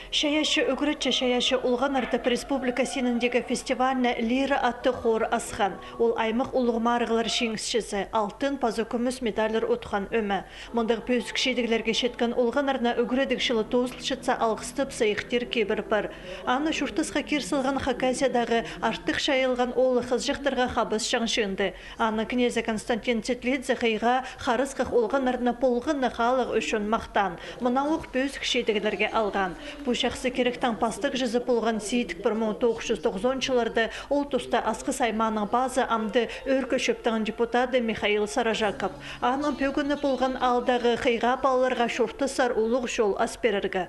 Шаяшы үгірітші шаяшы ұлған артып республика сеніндегі фестивальны лира атты хор асқан. Ол аймық ұлғымарығылар шеңісшісі, алтын пазы күміс медалер отқан өмі. Мұндық пөз кішедігілерге шеткен ұлған арна үгіредік шылы тоғызылшытса алғыстып сайықтер кебір бар. Аны шүртісқа керсілген Хакасиядағы артық шайылған олы қызжықтырға қабыз шаңшынды. Аны князя Константин Цетлидзе қиға қарысқық ұлған арна полғынны халық үшін мақтан. Мұналық пөз кішедігілерге алған. Шақсы керектен пастық жүзі болған сейдік 1990 жыларды ол тұста асқы сайманың базы амды өркі шөптің депутаты Михаил Саражаков. Аның пөгіні болған алдағы қиға балаларға шұртысар ұлық жол асперергі.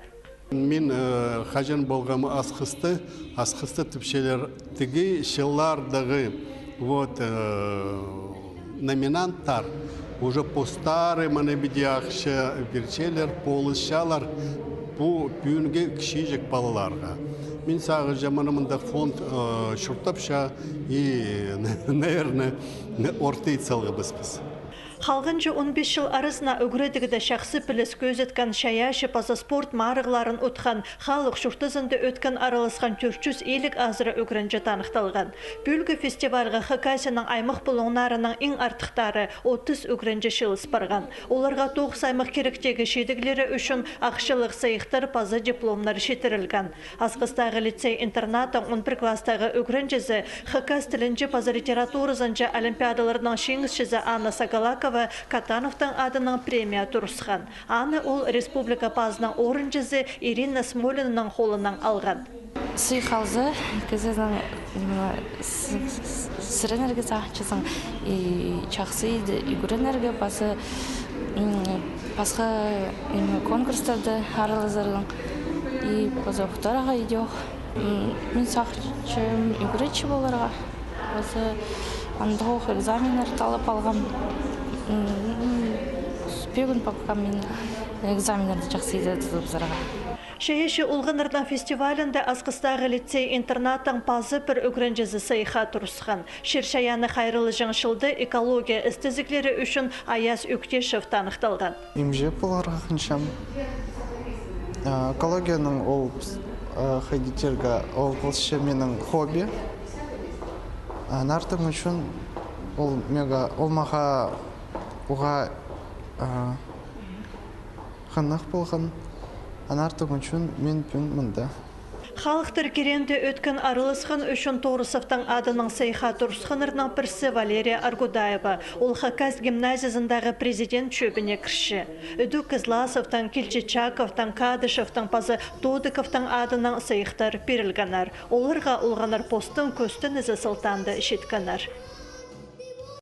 Мен қажан болғамы асқысты түпшелердегі шылардағы номинанттар уже по старым анабидиақшы верчелер, полышалар bu büyünge kişiyecek balalarga. Min sağı zamanımında fond şurtapşa naверное ortaya salgı biz. Халғынжы 15 жыл арасына үгіредігіді шақсы піліс көзеткен шаяшы паза спорт марығыларын ұтқан халық шұртызынды өткен аралысқан 400 елік азыры үгірінжі танықталған. Бөлгі фестивальға Хакасияның аймық бұлыңнарының ең артықтары 30 үгірінжі шылыс барған. Оларға 9 аймық керектегі шедіглері үшін ақшылық сайықтар паза дипломлар шетірілген. Асқыстағы лицей-интернатың 11 кластағы үгірінжізі Хакас тілінжі паза литературызынжы олимпиадаларының шеңісшізі Анна Сагалакова Катановтың адының премия тұрысқан. Аны ол республика пазының орынжызы Ирина Смолинаның қолынан алған. Сыйхалзы, кезінің сіренерге сақчысың, чақсы үгіренерге басы басқа конкурстарды аралызырдың. База ұқтараға идеоқ. Мен сақчым үгіретші боларға. Басы андығық экзаменер талып алғам. Спегін пока мен экзаменерді жақсы едеді зарға. Шаяшы ұлғынырдан фестивалінде асқыстағы лицей-интернаттың пазы бір үгірінжізі сайыға тұрысқан. Шершаяны қайрылы жаңшылды экология істізіклері үшін Аяз Өктешев танықталған. Имже боларға қыншам. Экологияның ол қайдетерге ол қылшы менің хобби. Нартым үшін ол маға оға қанақ болған. Анартым үшін мен пүн мұнда. Халықтыр керенді өткен арылысқын үшін Торысовтың адының сайға тұрысқынырның бірсі Валерия Аргудаева. Ол Хакас гимназиясындағы президент шөбіне кірші. Үді Кызласовтың, Килчичаковтың, Кадышевтың пазы Тодыковтың адының сайықтар берілгенер. Оларға ұлғанар постың көстін ізі сылтанды ішеткенер.